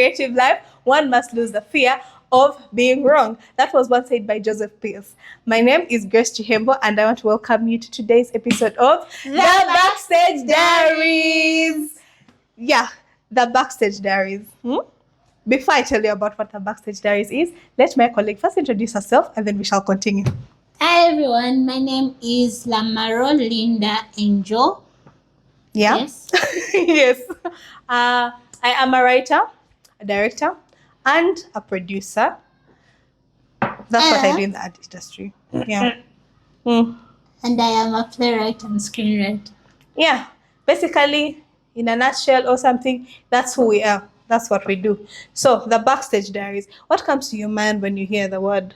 creative life, one must lose the fear of being wrong. That was once said by Joseph Pierce. My name is Grace Chihembo, and I want to welcome you to today's episode of The Backstage Diaries. Yeah, The Backstage Diaries. Before I tell you about what The Backstage Diaries is, let my colleague first introduce herself, and then we shall continue. Hi everyone, my name is Lamaro Linda Angel. Yeah. Yes. Yes. I am a writer, a director, and a producer. That's what I do in the art industry. Yeah. Mm. And I am a playwright and screenwriter. Yeah. Basically, in a nutshell or something, that's who we are. That's what we do. So, the Backstage Diaries. What comes to your mind when you hear the word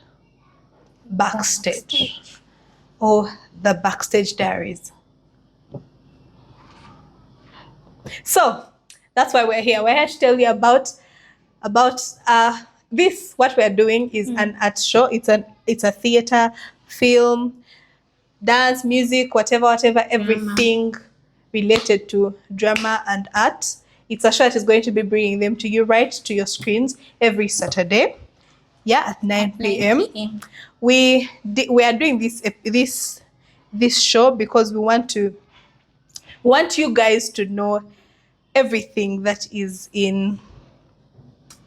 backstage or the Backstage Diaries? So that's why we're here. We're here to tell you about this. What we're doing is an art show. It's a theater, film, dance, music, whatever, everything related to drama and art. It's a show that is going to be bringing them to you right to your screens every Saturday. Yeah, at 9 p.m. We are doing this show because we want you guys to know everything that is in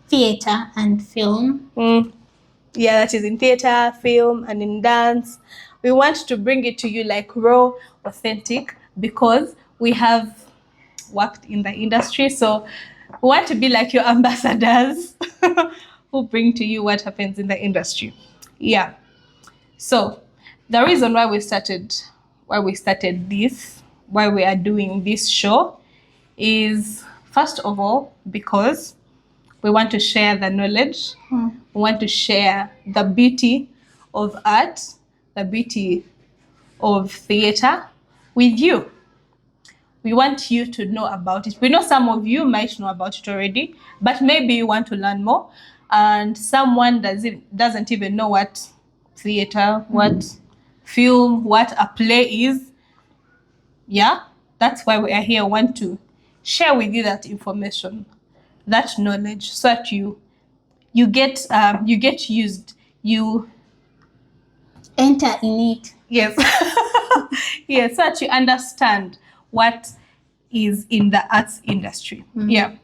theater and film. Yeah, that is in theater, film, and in dance. We want to bring it to you like raw, authentic, because we have worked in the industry. So we want to be like your ambassadors who bring to you what happens in the industry. Yeah. So the reason why we started this, why we are doing this show, is first of all because we want to share the knowledge. We want to share the beauty of art, the beauty of theater with you. We want you to know about it. We know some of you might know about it already, but maybe you want to learn more, and someone doesn't even know what theater, what film, what a play is. Yeah, that's why we are here. We want to share with you that information, that knowledge, so that you get used, you enter in it. Yes. Yes, so that you understand what is in the arts industry. Yeah.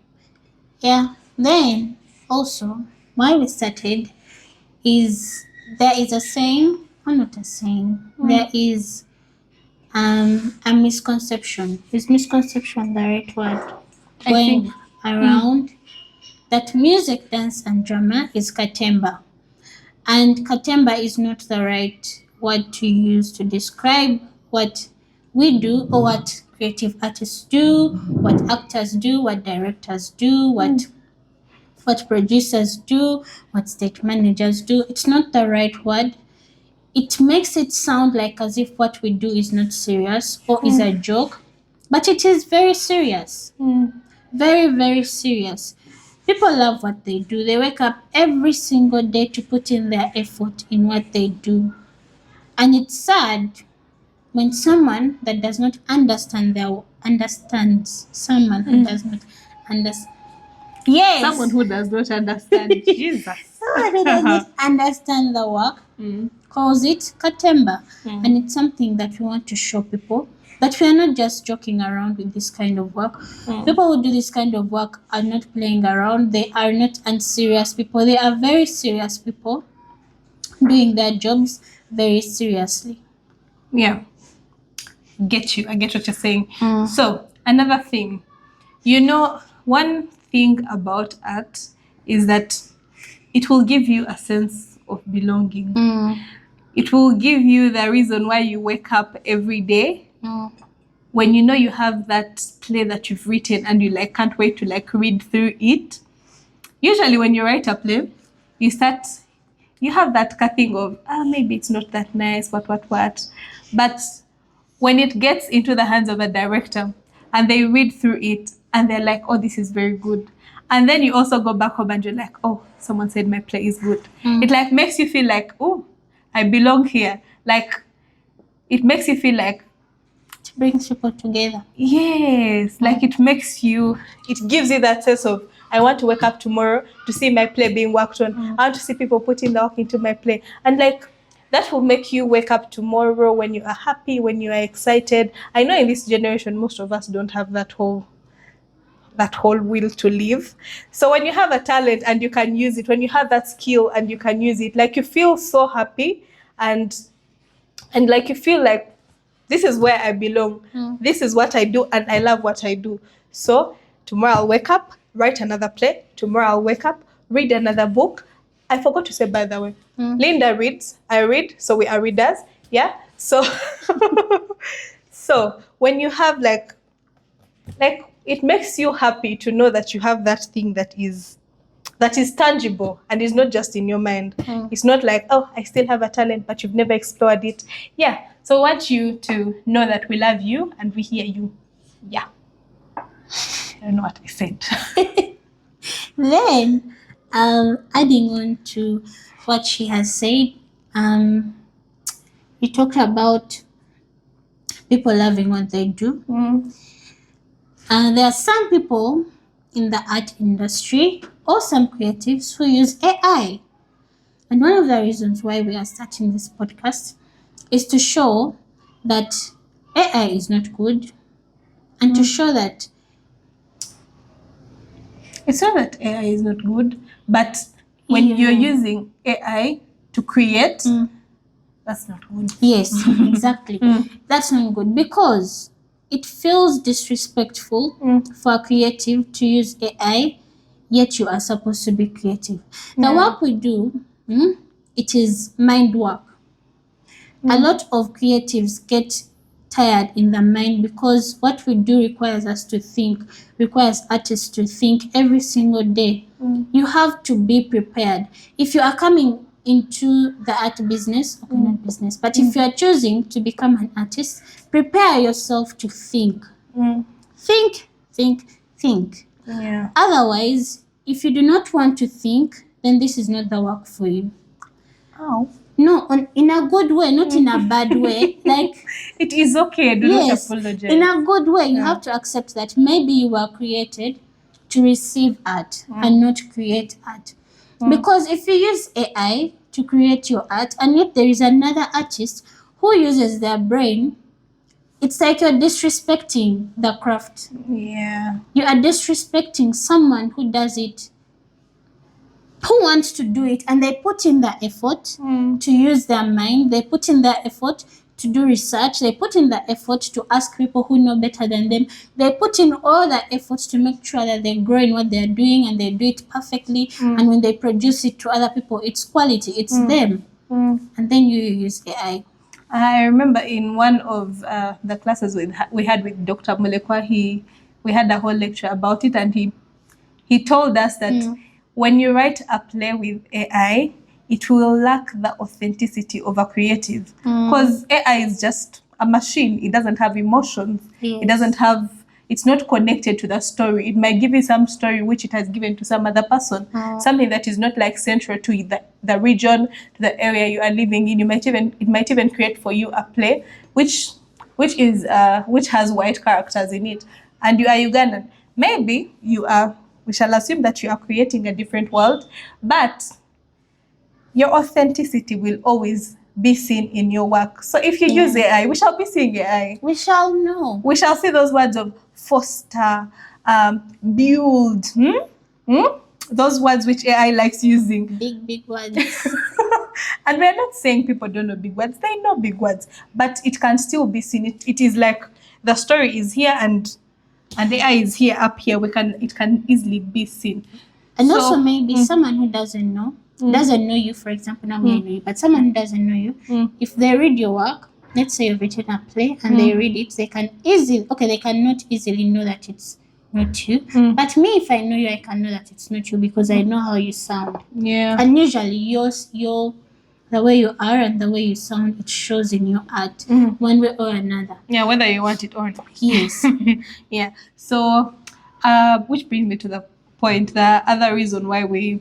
Then also why we started is there is a saying, or not a saying, there is a misconception. Is misconception the right word? Going around that music, dance, and drama is katemba. And katemba is not the right word to use to describe what we do or what creative artists do, what actors do, what directors do, what producers do, what stage managers do. It's not the right word. It makes it sound like as if what we do is not serious or is a joke, but it is very serious. Very, very serious. People love what they do. They wake up every single day to put in their effort in what they do. And it's sad when someone that does not understand understands someone who does not understand. Yes. Someone who does not understand. Jesus. Someone who does not understand the work calls it katemba. And it's something that we want to show people that we are not just joking around with this kind of work. People who do this kind of work are not playing around. They are not unserious people. They are very serious people doing their jobs very seriously. Yeah. I get what you're saying. So another thing, one thing about art is that it will give you a sense of belonging. It will give you the reason why you wake up every day. When you know you have that play that you've written and you can't wait to read through it. Usually when you write a play, you have that thing of maybe it's not that nice, what. But when it gets into the hands of a director and they read through it and they're like, oh, this is very good. And then you also go back home and you're like, oh, someone said my play is good. It makes you feel like, oh, I belong here. It makes you feel like it brings people together. Yes, it gives you that sense of I want to wake up tomorrow to see my play being worked on. I want to see people putting the work into my play. And like, that will make you wake up tomorrow when you are happy, when you are excited. I know in this generation, most of us don't have that whole will to live. So when you have a talent and you can use it, when you have that skill and you can use it, like you feel so happy and like you feel like this is where I belong. This is what I do and I love what I do. So tomorrow I'll wake up, write another play. Tomorrow I'll wake up, read another book. I forgot to say, by the way, Linda reads, I read, so we are readers. Yeah. So so when you have like it makes you happy to know that you have that thing that is tangible and is not just in your mind. It's not like, oh, I still have a talent, but you've never explored it. Yeah. So I want you to know that we love you and we hear you. Yeah. I don't know what I said. Then, adding on to what she has said, you talked about people loving what they do. There are some people in the art industry or some creatives who use AI. And one of the reasons why we are starting this podcast is to show that AI is not good and to show that It's not that AI is not good, but when you're using AI to create, that's not good. yes, exactly. That's not good because it feels disrespectful for a creative to use AI, yet you are supposed to be creative. The work we do, it is mind work. A lot of creatives get tired in the mind because what we do requires us to think, requires artists to think every single day. You have to be prepared. If you are coming into the art business, okay, not business, but if you are choosing to become an artist, prepare yourself to think. Think. Yeah. Otherwise, if you do not want to think, then this is not the work for you. Oh. No, in a good way, not in a bad way. Like, it is okay. Do not apologize. In a good way, you have to accept that maybe you were created to receive art and not create art. Because if you use AI to create your art and yet there is another artist who uses their brain, it's like you're disrespecting the craft. Yeah. You are disrespecting someone who does it, who wants to do it, and they put in the effort to use their mind. They put in the effort to do research. They put in the effort to ask people who know better than them. They put in all the efforts to make sure that they grow in what they're doing and they do it perfectly. And when they produce it to other people, it's quality, it's them. And then you use AI. I remember in one of the classes we had with Dr. Mulekwa, we had a whole lecture about it, and he told us that when you write a play with AI, it will lack the authenticity of a creative, because AI is just a machine. It doesn't have emotions. It doesn't have. It's not connected to the story. It might give you some story which it has given to some other person, something that is not like central to the region, to the area you are living in. It might even create for you a play which has white characters in it, and you are Ugandan. Maybe you are. We shall assume that you are creating a different world, but your authenticity will always be seen in your work. So if you use AI, we shall be seeing AI. We shall know. We shall see those words of foster, build, those words which AI likes using. Big words. And we're not saying people don't know big words. They know big words, but it can still be seen. It is like the story is here and the AI is here up here. It can easily be seen. And also maybe someone who doesn't know you, for example, now I know you, but someone who doesn't know you, if they read your work, let's say you've written a play and they read it, they cannot easily know that it's not you. But me, if I know you, I can know that it's not you because I know how you sound. Yeah. And usually the way you are and the way you sound, it shows in your art, one way or another. Yeah, whether you want it or not. Yes. Yeah. So, which brings me to the point. The other reason why we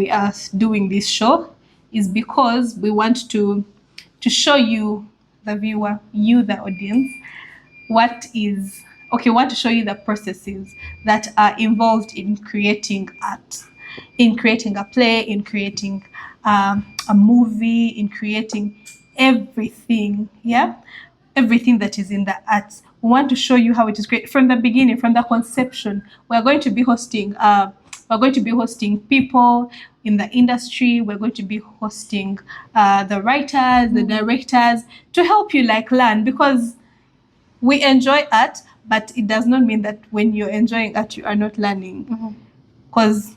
are doing this show is because we want to show you, the viewer, you, the audience, what is Okay, we want to show you the processes that are involved in creating art, in creating a play, in creating a movie, in creating everything. Yeah, everything that is in the arts. We want to show you how it is created from the beginning, from the conception. We're going to be hosting. We're going to be hosting people in the industry. We're going to be hosting the writers, the directors, to help you like learn, because we enjoy art, but it does not mean that when you're enjoying art, you are not learning. Because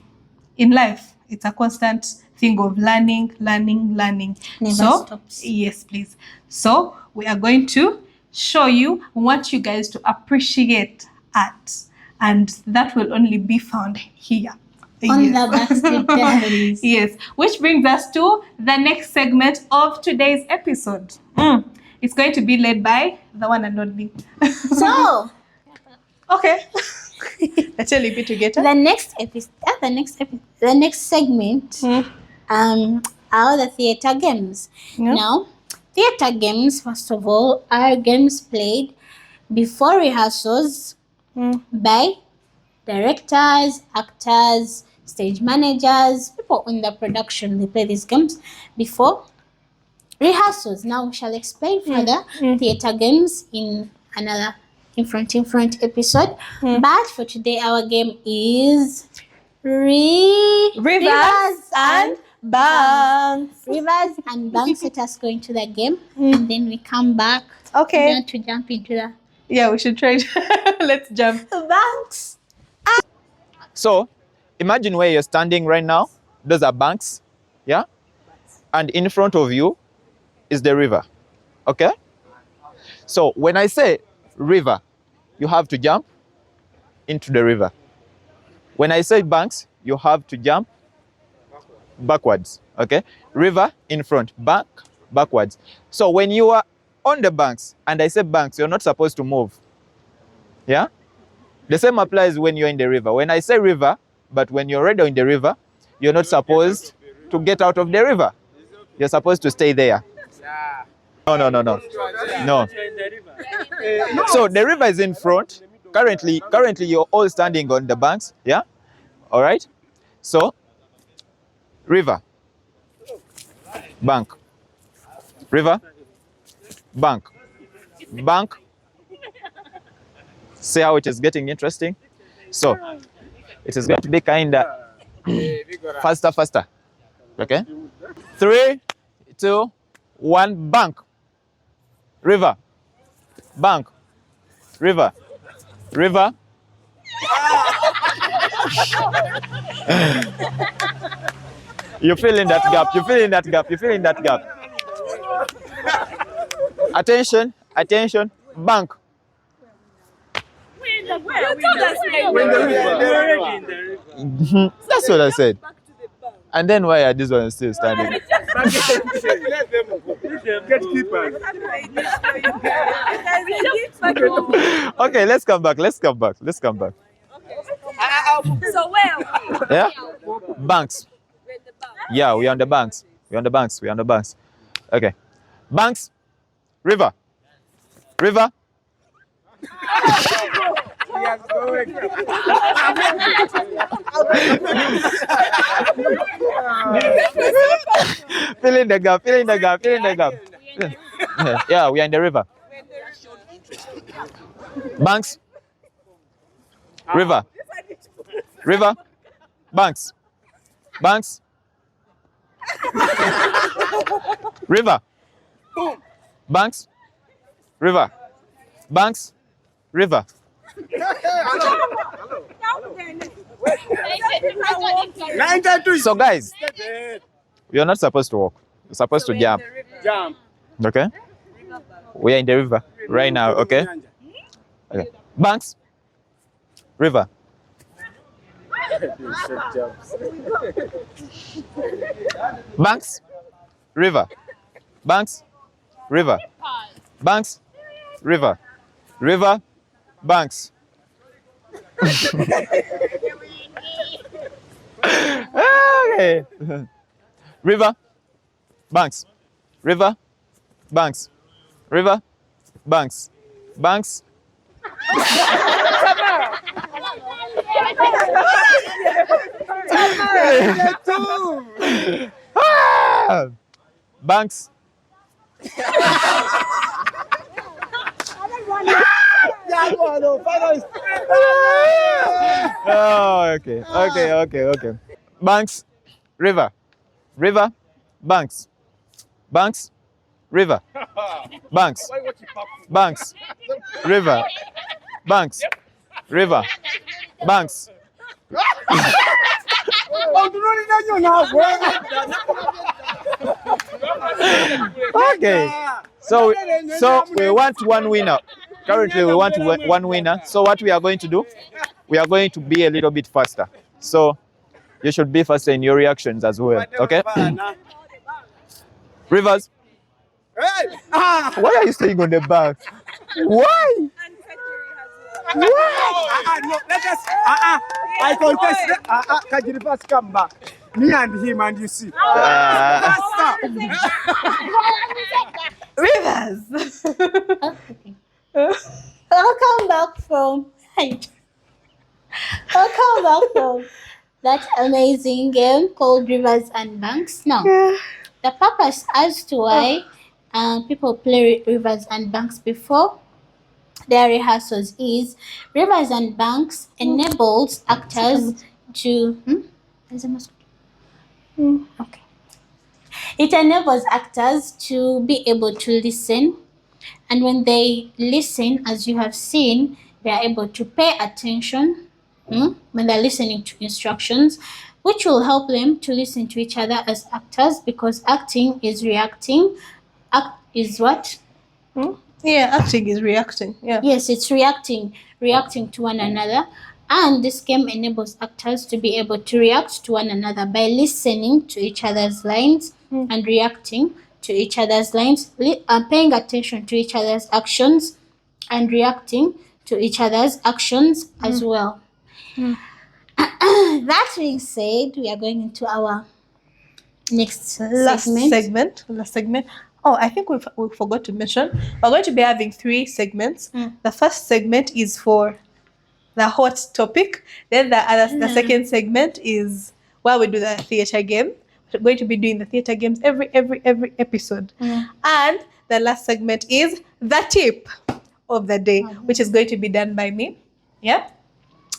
in life, it's a constant thing of learning. Never So, stops. yes, please. So, we are going to show you, we want you guys to appreciate art, and that will only be found here. On Yes. the Backstreet Diaries. Yes, which brings us to the next segment of today's episode. It's going to be led by the one and only. So, Okay. Let's leave it together. the next segment are the theatre games. Yeah. Now, theatre games, first of all, are games played before rehearsals by directors, actors, stage managers, people in the production. They play these games before rehearsals. Now we shall explain further theatre games in another in front episode. But for today, our game is Rivers and banks. Rivers and banks. Let us go into the game and then we come back. Okay. We're going to jump into the Yeah, we should try it. Let's jump. banks. So imagine where you're standing right now. Those are banks, yeah? And in front of you is the river, okay? So when I say river, you have to jump into the river. When I say banks, you have to jump backwards, okay? River in front, bank, backwards. So when you are on the banks, and I say banks, you're not supposed to move, yeah? The same applies when you're in the river. When I say river, but when you're already in the river, you're not supposed to get out of the river. You're supposed to stay there. No. So the river is in front. Currently you're all standing on the banks, yeah? All right? So, river, bank, river, bank, bank. See how it is getting interesting? So, it is going to be kind of faster. Okay? 3, 2, 1, bank. River. Bank. River. River. You're feeling that gap. Attention. Bank. That's what I said. And then why are these ones still standing? Okay, let's come back. So where? Yeah? Banks. Yeah, we're on the banks. Okay. Banks. River. Fill in the gap. Yeah, we are in the river. Banks. River. Banks. River. Banks. River. So guys, you're not supposed to walk. You're supposed to jump. Okay? We are in the river right now, okay? Okay. Banks. River. Banks. River. River. Banks. Okay. River. Banks. Ah! Banks. Oh, okay. Banks, river, river, banks, banks, river, banks, banks, river, banks, river, banks. Okay. So we want one winner. Currently, we want one winner. So what we are going to do, we are going to be a little bit faster. So you should be faster in your reactions as well. Okay. Rivers. Why are you staying on the back? Why? No, let us. I contest. Kajiribas come back. Me and him, and you see. Faster. Rivers. Okay. Welcome back from welcome back from that amazing game called Rivers and Banks. Now, the purpose as to why people play Rivers and Banks before their rehearsals is Rivers and Banks enables actors to. There's a mosquito. Okay. It enables actors to be able to listen, and when they listen, as you have seen, they are able to pay attention when they're listening to instructions, which will help them to listen to each other as actors, because acting is reacting. Act is what? Yeah, acting is reacting. Yeah. Yes, it's reacting to one another. And this game enables actors to be able to react to one another by listening to each other's lines and reacting to each other's lines, paying attention to each other's actions and reacting to each other's actions as well. That being said, we are going into our next Last segment. Oh, I think we forgot to mention, we're going to be having 3 segments. The first segment is for the hot topic. Then the second segment is where we do the theatre game. We're going to be doing the theatre games every episode. And the last segment is the tip of the day, which is going to be done by me. Yeah?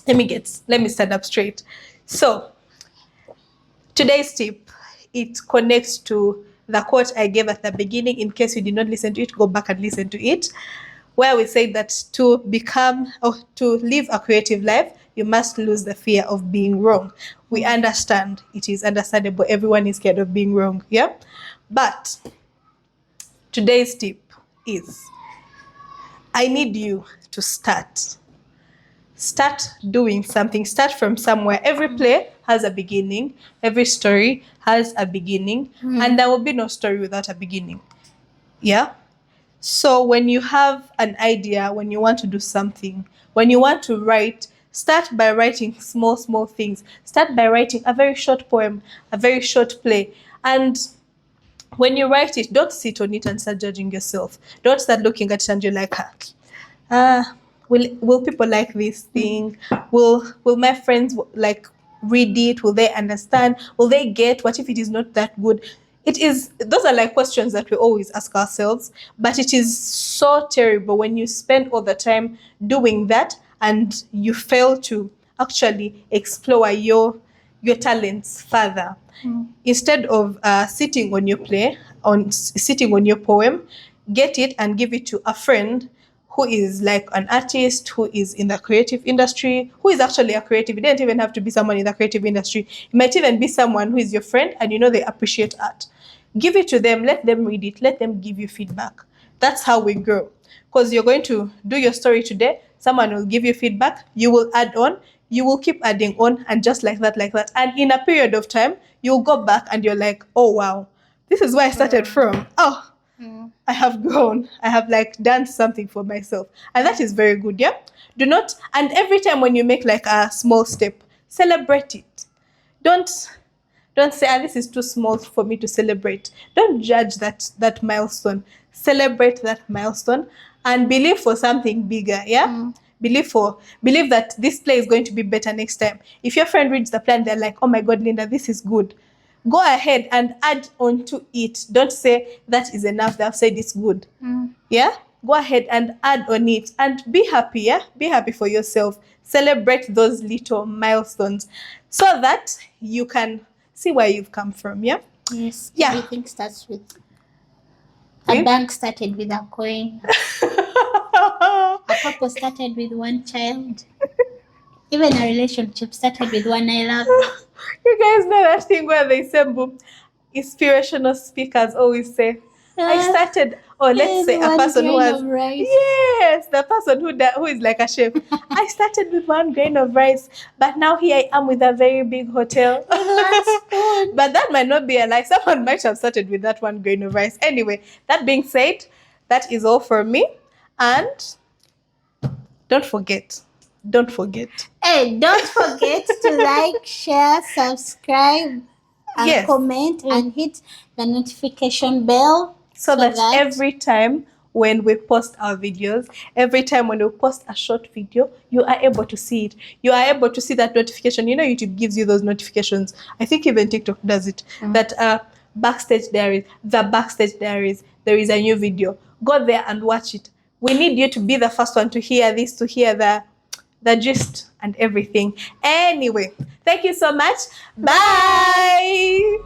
Let me stand up straight. So, today's tip, it connects to the quote I gave at the beginning. In case you did not listen to it, go back and listen to it, where we say that to live a creative life, you must lose the fear of being wrong. We understand, it is understandable, everyone is scared of being wrong, yeah? But today's tip is, I need you to start doing something. Start from somewhere. Every play has a beginning. Every story has a beginning. And there will be no story without a beginning. Yeah? So when you have an idea, when you want to do something, when you want to write, start by writing small things. Start by writing a very short poem, a very short play. And when you write it, don't sit on it and start judging yourself. Don't start looking at it and you're like, will people like this thing? Will my friends like read it? Will they understand? Will they get? What if it is not that good? Those are like questions that we always ask ourselves, but it is so terrible when you spend all the time doing that and you fail to actually explore your talents further. Instead of sitting on your play, sitting on your poem, get it and give it to a friend who is like an artist, who is in the creative industry, who is actually a creative. It doesn't even have to be someone in the creative industry. It might even be someone who is your friend and you know they appreciate art. Give it to them, let them read it, let them give you feedback. That's how we grow. Because you're going to do your story today, someone will give you feedback, you will add on, you will keep adding on, and just like that. And in a period of time, you'll go back and you're like, oh wow, this is where I started from. Oh, I have grown. I have like done something for myself. And that is very good, yeah? And every time when you make like a small step, celebrate it. Don't say, this is too small for me to celebrate. Don't judge that milestone. Celebrate that milestone and believe for something bigger, yeah? Believe that this play is going to be better next time. If your friend reads the plan, they're like, oh my God, Linda, this is good. Go ahead and add on to it. Don't say that is enough. They've said it's good. Yeah? Go ahead and add on it and be happy. Yeah? Be happy for yourself. Celebrate those little milestones so that you can see where you've come from. Yeah? Yes. Yeah. Everything starts with a bank started with a coin. A couple started with one child. Even a relationship started with one I love. You guys know that thing where they say, inspirational speakers always say, I started, or let's say a one person who grain has, of rice. yes, the person who is like a chef. I started with 1 grain of rice, but now here I am with a very big hotel. But that might not be a lie. Someone might have started with that 1 grain of rice. Anyway, that being said, that is all for me. And don't forget. Hey, don't forget to like, share, subscribe, and Yes. comment, and hit the notification bell So that every time when we post our videos, every time when we post a short video, you are able to see it. You are able to see that notification. You know, YouTube gives you those notifications. I think even TikTok does it. That Backstage Diaries, there is a new video. Go there and watch it. We need you to be the first one to hear this, to hear the gist and everything. Anyway, thank you so much. Bye.